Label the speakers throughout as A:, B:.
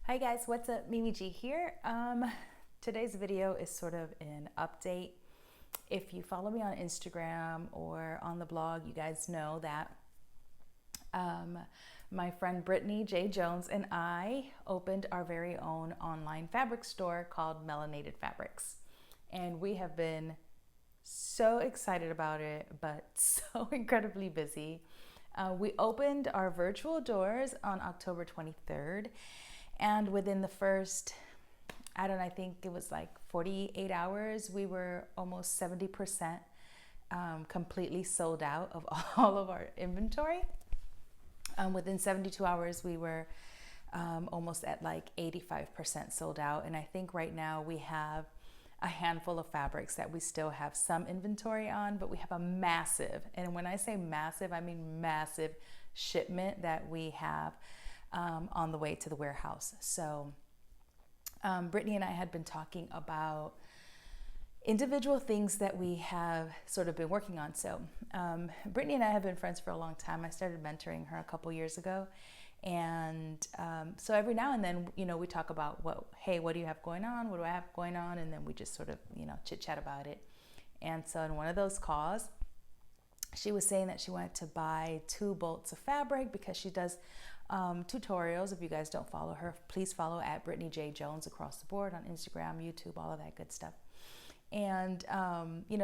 A: Hi guys, what's up? Mimi G here. Today's video is sort of an update. If you follow me on Instagram or on the blog, you guys know that my friend Brittany J. Jones and I opened our very own online fabric store called Melanated Fabrics. And we have been so excited about it, but so incredibly busy. We opened our virtual doors on October 23rd. And within the first, I think it was like 48 hours, we were almost 70% completely sold out of all of our inventory. Within 72 hours, we were almost at like 85% sold out. And I think right now we have a handful of fabrics that we still have some inventory on, but we have a massive, and when I say massive, I mean massive shipment that we have on the way to the warehouse. So Brittany and I had been talking about individual things that we have sort of been working on. So Brittany and I have been friends for a long time. I started mentoring her a couple years ago. And so every now and then, we talk about what do you have going on? What do I have going on? And then we just sort of, chit chat about it. And so in one of those calls, she was saying that she wanted to buy 2 bolts of fabric because she does tutorials. If you guys don't follow her, please follow at Brittany J. Jones across the board on Instagram, YouTube, all of that good stuff. And,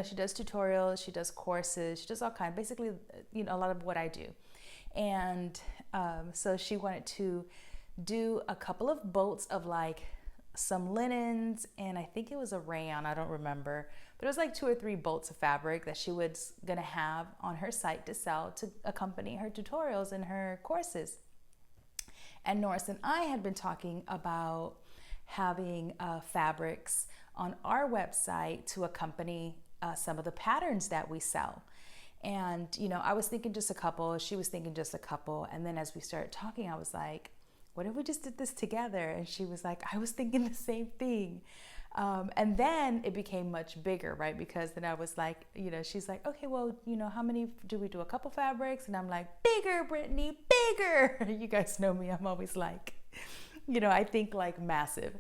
A: she does tutorials, she does courses, she does all kinds, basically, a lot of what I do. And so she wanted to do a couple of bolts of like some linens, and I think it was a rayon, I don't remember, but it was like 2 or 3 bolts of fabric that she was gonna have on her site to sell to accompany her tutorials and her courses. And Norris and I had been talking about having fabrics on our website to accompany some of the patterns that we sell. And, I was thinking just a couple, she was thinking just a couple. And then as we started talking, I was like, what if we just did this together? And she was like, I was thinking the same thing. And then it became much bigger, right? Because then I was like, she's like, okay, well, how many do we do? A couple fabrics? And I'm like, bigger, Brittany, bigger. You guys know me. I'm always like, I think like massive.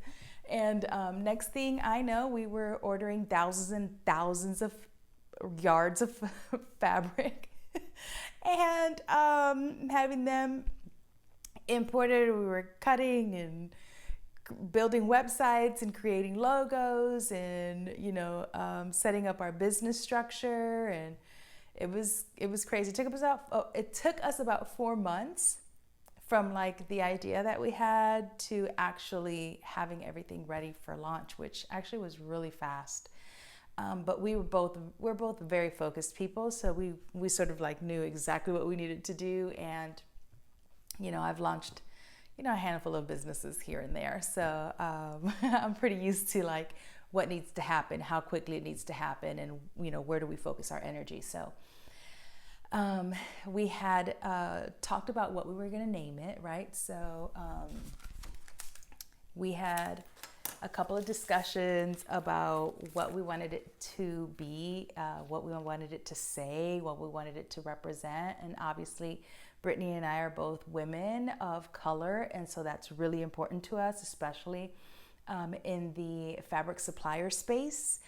A: And next thing I know, we were ordering thousands and thousands of yards of fabric and having them imported. We were cutting and building websites and creating logos and setting up our business structure, and it was crazy. It took us about 4 months from like the idea that we had to actually having everything ready for launch, which actually was really fast. But we're both very focused people, so we sort of like knew exactly what we needed to do. And I've launched a handful of businesses here and there, so I'm pretty used to like what needs to happen, how quickly it needs to happen, and where do we focus our energy. So we had talked about what we were going to name it, right? So we had a couple of discussions about what we wanted it to be, what we wanted it to say, what we wanted it to represent. And obviously, Brittany and I are both women of color, and so that's really important to us, especially in the fabric supplier space,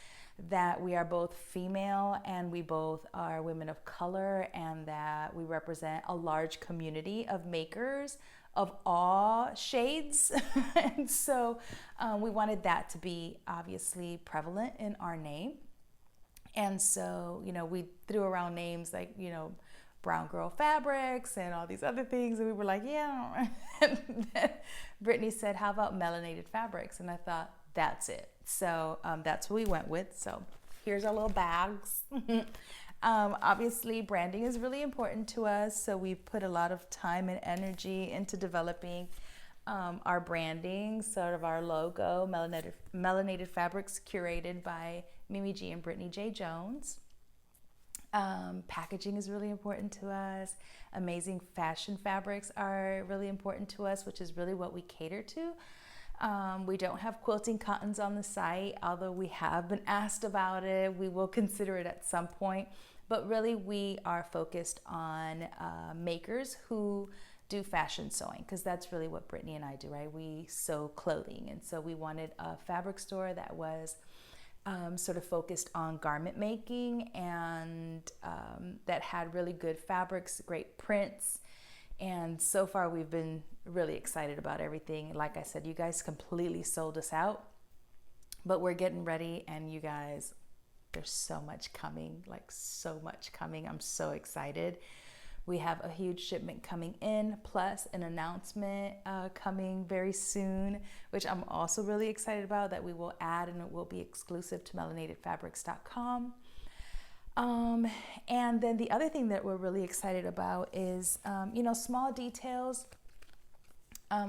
A: that we are both female and we both are women of color, and that we represent a large community of makers of all shades. And so we wanted that to be obviously prevalent in our name. And so, we threw around names like, Brown Girl Fabrics and all these other things. And we were like, yeah. And then Brittany said, how about Melanated Fabrics? And I thought, that's it. So that's what we went with. So here's our little bags. Obviously, branding is really important to us, so we put a lot of time and energy into developing our branding, sort of our logo, Melanated Fabrics, curated by Mimi G and Brittany J. Jones. Packaging is really important to us. Amazing fashion fabrics are really important to us, which is really what we cater to. We don't have quilting cottons on the site, although we have been asked about it. We will consider it at some point. But really, we are focused on makers who do fashion sewing, because that's really what Brittany and I do, right? We sew clothing. And so we wanted a fabric store that was sort of focused on garment making and that had really good fabrics, great prints. And so far, we've been really excited about everything. Like I said, you guys completely sold us out, but we're getting ready, and you guys, there's so much coming, like so much coming. I'm so excited. We have a huge shipment coming in, plus an announcement coming very soon, which I'm also really excited about, that we will add, and it will be exclusive to melanatedfabrics.com. And then the other thing that we're really excited about is, small details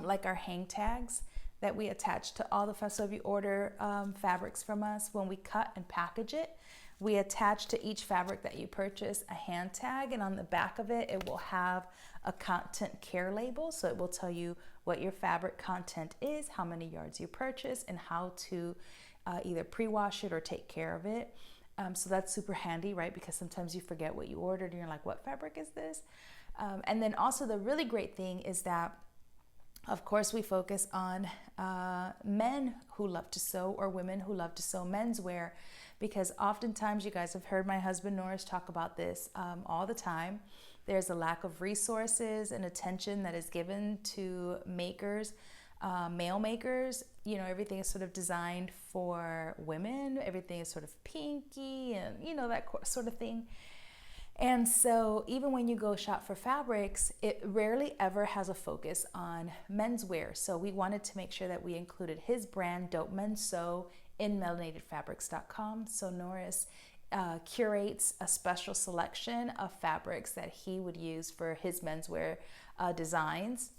A: like our hang tags that we attach to all the, so if you order fabrics from us, when we cut and package it, we attach to each fabric that you purchase a hand tag, and on the back of it, it will have a content care label. So it will tell you what your fabric content is, how many yards you purchase, and how to either pre-wash it or take care of it. So that's super handy, right? Because sometimes you forget what you ordered and you're like, what fabric is this? And then also the really great thing is that, of course, we focus on men who love to sew, or women who love to sew menswear, because oftentimes, you guys have heard my husband Norris talk about this all the time. There's a lack of resources and attention that is given to makers, male makers. Everything is sort of designed for women. Everything is sort of pinky and, that sort of thing. And so even when you go shop for fabrics, it rarely ever has a focus on menswear. So we wanted to make sure that we included his brand, Dope Men Sew, in melanatedfabrics.com. So Norris curates a special selection of fabrics that he would use for his menswear designs.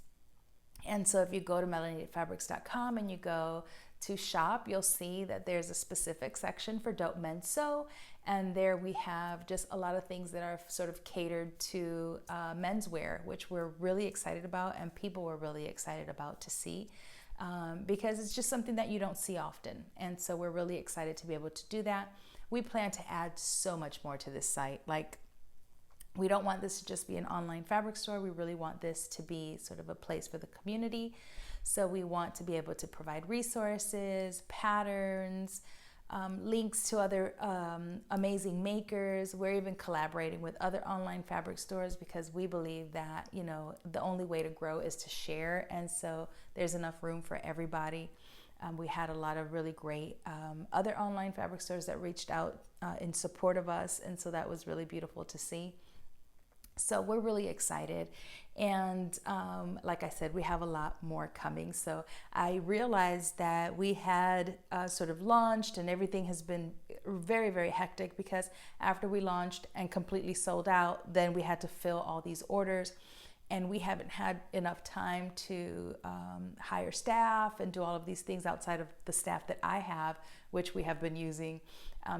A: And so if you go to melanatedfabrics.com and you go to shop, you'll see that there's a specific section for Dope Men Sew. And there we have just a lot of things that are sort of catered to menswear, which we're really excited about, and people were really excited about to see. Because it's just something that you don't see often. And so we're really excited to be able to do that. We plan to add so much more to this site. Like, we don't want this to just be an online fabric store. We really want this to be sort of a place for the community. So we want to be able to provide resources, patterns, links to other amazing makers. We're even collaborating with other online fabric stores, because we believe that, the only way to grow is to share. And so there's enough room for everybody. We had a lot of really great other online fabric stores that reached out in support of us. And so that was really beautiful to see. So we're really excited. And like I said, we have a lot more coming. So I realized that we had sort of launched, and everything has been very, very hectic, because after we launched and completely sold out, then we had to fill all these orders. And we haven't had enough time to hire staff and do all of these things outside of the staff that I have, which we have been using.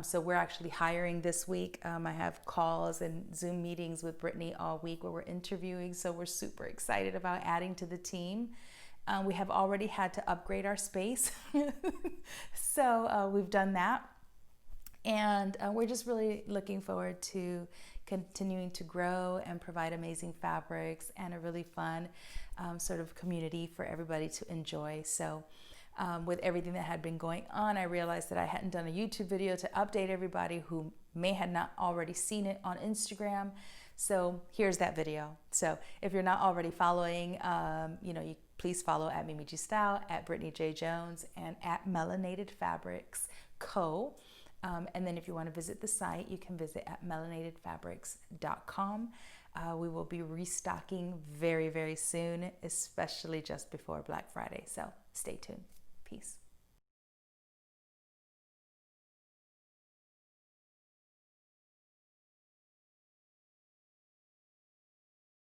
A: So we're actually hiring this week. I have calls and Zoom meetings with Brittany all week where we're interviewing. So we're super excited about adding to the team. We have already had to upgrade our space. So we've done that. And we're just really looking forward to continuing to grow and provide amazing fabrics and a really fun sort of community for everybody to enjoy. So with everything that had been going on, I realized that I hadn't done a YouTube video to update everybody who may have not already seen it on Instagram. So here's that video. So if you're not already following, you please follow at Mimi G Style, at Brittany J Jones, and at Melanated Fabrics Co. And then if you want to visit the site, you can visit at melanatedfabrics.com. We will be restocking very, very soon, especially just before Black Friday. So stay tuned. Peace.